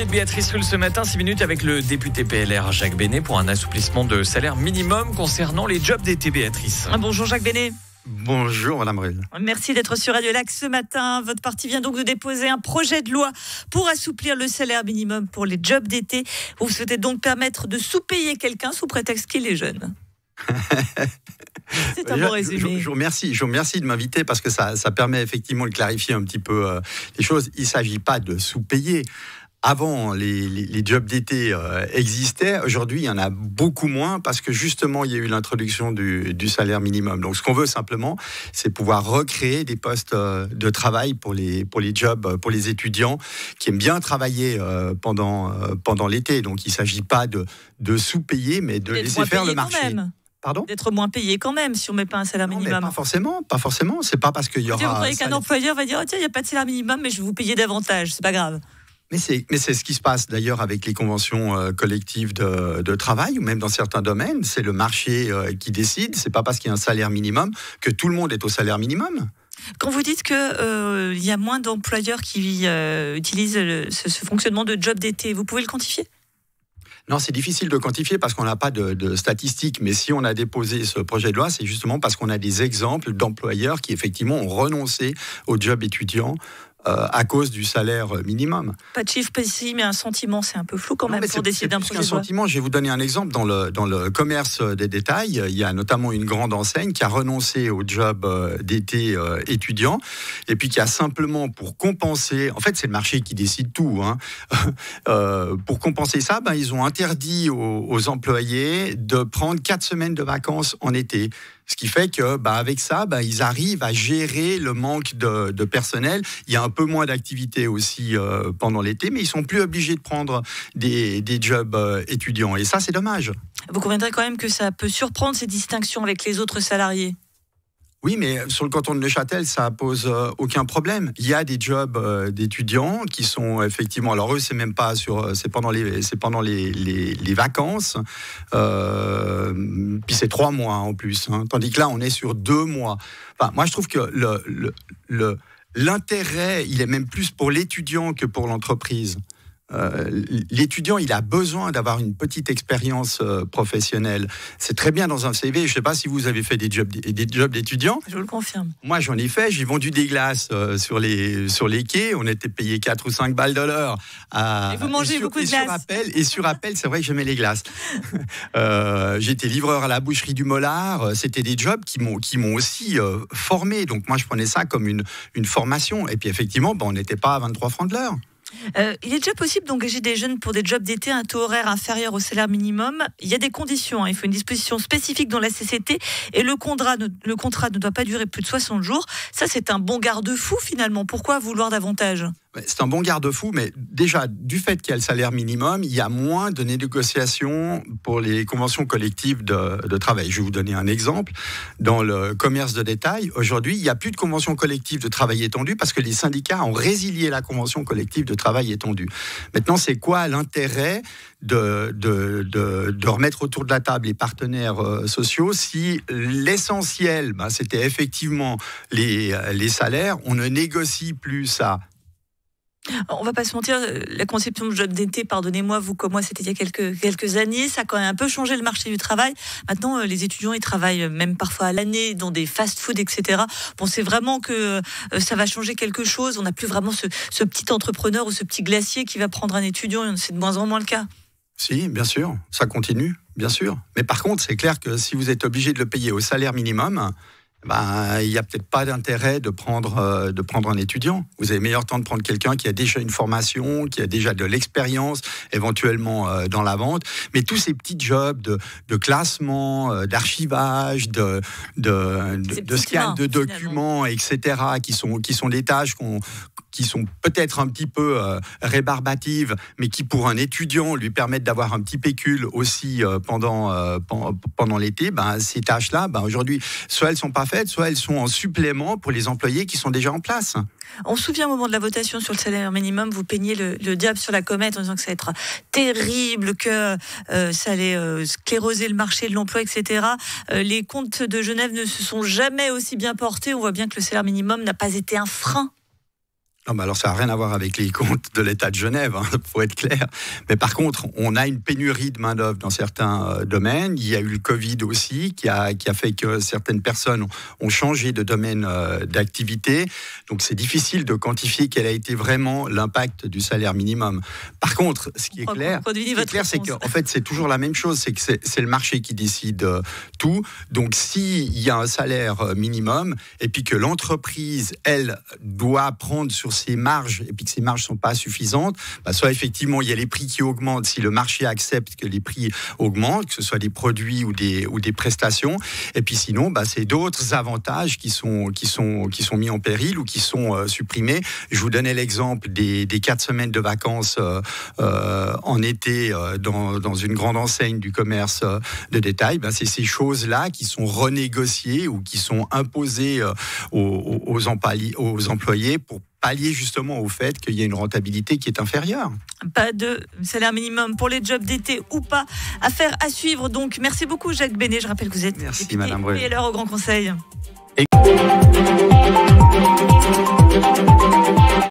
l'invité de Béatrice Rulle ce matin, 6 minutes avec le député PLR Jacques Benet pour un assouplissement de salaire minimum concernant les jobs d'été. Béatrice. Bonjour Jacques Benet. Bonjour Madame Rulle. Merci d'être sur Radio Lac ce matin. Votre parti vient donc de déposer un projet de loi pour assouplir le salaire minimum pour les jobs d'été. Vous souhaitez donc permettre de sous-payer quelqu'un sous prétexte qu'il est jeune. C'est un bon résumé. Je vous remercie de m'inviter parce que ça permet effectivement de clarifier un petit peu les choses. Il ne s'agit pas de sous-payer. Avant, les jobs d'été existaient. Aujourd'hui, il y en a beaucoup moins parce que justement, il y a eu l'introduction du salaire minimum. Donc, ce qu'on veut simplement, c'est pouvoir recréer des postes de travail pour les jobs, pour les étudiants qui aiment bien travailler pendant l'été. Donc, il ne s'agit pas de sous-payer, mais de laisser faire le marché. Pardon ? D'être moins payé quand même si on ne met pas un salaire minimum. Pas forcément. C'est pas parce qu'il y aura. Vous croyez qu'un employeur va dire oh, tiens, il n'y a pas de salaire minimum, mais je vais vous payer davantage. C'est pas grave. Mais c'est ce qui se passe d'ailleurs avec les conventions collectives de travail ou même dans certains domaines. C'est le marché qui décide. C'est pas parce qu'il y a un salaire minimum que tout le monde est au salaire minimum. Quand vous dites que y a moins d'employeurs qui utilisent ce fonctionnement de job d'été, vous pouvez le quantifier ? Non, c'est difficile de quantifier parce qu'on n'a pas de statistiques. Mais si on a déposé ce projet de loi, c'est justement parce qu'on a des exemples d'employeurs qui effectivement ont renoncé au job étudiant à cause du salaire minimum. Pas de chiffre précis, mais un sentiment, c'est un peu flou quand même pour décider d'un projet de loi. Sentiment, je vais vous donner un exemple. Dans le commerce des détails, il y a notamment une grande enseigne qui a renoncé au job d'été étudiant et puis qui a simplement pour compenser, en fait c'est le marché qui décide tout, pour compenser ça, ils ont interdit aux employés de prendre 4 semaines de vacances en été. Ce qui fait que, avec ça, ils arrivent à gérer le manque de personnel. Il y a un peu moins d'activité aussi pendant l'été, mais ils sont plus obligés de prendre des jobs étudiants. Et ça, c'est dommage. Vous conviendrez quand même que ça peut surprendre ces distinctions avec les autres salariés. Oui, mais sur le canton de Neuchâtel, ça pose aucun problème. Il y a des jobs d'étudiants qui sont effectivement. Alors eux, c'est même pas c'est pendant les vacances. Puis c'est 3 mois en plus. Tandis que là, on est sur 2 mois. Enfin, moi, je trouve que l'intérêt, il est même plus pour l'étudiant que pour l'entreprise. L'étudiant, il a besoin d'avoir une petite expérience professionnelle. C'est très bien dans un CV. Je ne sais pas si vous avez fait des jobs d'étudiants. Je vous le confirme. Moi, j'en ai fait. J'ai vendu des glaces sur les quais. On était payé 4 ou 5 balles de l'heure. Et vous mangez beaucoup de glaces. Sur appel, c'est vrai que j'aimais les glaces. J'étais livreur à la boucherie du Mollard. C'était des jobs qui m'ont aussi formé. Donc moi, je prenais ça comme une formation. Et puis effectivement, on n'était pas à 23 francs de l'heure. Il est déjà possible d'engager des jeunes pour des jobs d'été à un taux horaire inférieur au salaire minimum. Il y a des conditions. Il faut une disposition spécifique dans la CCT et le contrat ne doit pas durer plus de 60 jours. Ça, c'est un bon garde-fou finalement. Pourquoi vouloir davantage ? C'est un bon garde-fou, mais déjà, du fait qu'il y a le salaire minimum, il y a moins de négociations pour les conventions collectives de travail. Je vais vous donner un exemple. Dans le commerce de détail, aujourd'hui, il n'y a plus de convention collective de travail étendue parce que les syndicats ont résilié la convention collective de travail étendue. Maintenant, c'est quoi l'intérêt de remettre autour de la table les partenaires sociaux si l'essentiel, c'était effectivement les salaires, on ne négocie plus ça. On va pas se mentir, la conception de job d'été, pardonnez-moi, vous comme moi, c'était il y a quelques années, ça a quand même un peu changé le marché du travail. Maintenant, les étudiants, ils travaillent même parfois à l'année dans des fast-food, etc. Pensez vraiment que ça va changer quelque chose. On n'a plus vraiment ce petit entrepreneur ou ce petit glacier qui va prendre un étudiant. C'est de moins en moins le cas. Si, bien sûr, ça continue, bien sûr. Mais par contre, c'est clair que si vous êtes obligé de le payer au salaire minimum, il n'y a peut-être pas d'intérêt de prendre un étudiant. Vous avez meilleur temps de prendre quelqu'un qui a déjà une formation, qui a déjà de l'expérience, éventuellement dans la vente. Mais tous ces petits jobs de classement, d'archivage, de scan de documents, etc., qui sont des tâches qui sont peut-être un petit peu rébarbatives, mais qui pour un étudiant lui permettent d'avoir un petit pécule aussi pendant l'été, ces tâches-là, aujourd'hui, soit elles ne sont pas faites, soit elles sont en supplément pour les employés qui sont déjà en place. On se souvient au moment de la votation sur le salaire minimum, vous peignez le diable sur la comète en disant que ça allait être terrible, que ça allait scléroser le marché de l'emploi, etc. Les comptes de Genève ne se sont jamais aussi bien portés. On voit bien que le salaire minimum n'a pas été un frein. Non, mais alors ça n'a rien à voir avec les comptes de l'État de Genève, faut être clair. Mais par contre, on a une pénurie de main-d'œuvre dans certains domaines. Il y a eu le Covid aussi qui a fait que certaines personnes ont changé de domaine d'activité. Donc c'est difficile de quantifier quel a été vraiment l'impact du salaire minimum. Par contre, ce qui est clair, c'est qu'en fait c'est toujours la même chose, c'est que c'est le marché qui décide tout. Donc s'il y a un salaire minimum et puis que l'entreprise, elle, doit prendre sur ses marges et puis que ces marges ne sont pas suffisantes, soit effectivement il y a les prix qui augmentent si le marché accepte que les prix augmentent, que ce soit des produits ou des prestations, et puis sinon c'est d'autres avantages qui sont mis en péril ou qui sont supprimés. Je vous donnais l'exemple des 4 semaines de vacances en été dans une grande enseigne du commerce de détail. C'est ces choses-là qui sont renégociées ou qui sont imposées aux employés pour pallier justement au fait qu'il y a une rentabilité qui est inférieure. Pas de salaire minimum pour les jobs d'été ou pas. Affaire à suivre donc. Merci beaucoup Jacques Benet. Je rappelle que vous êtes député PLR au Grand Conseil.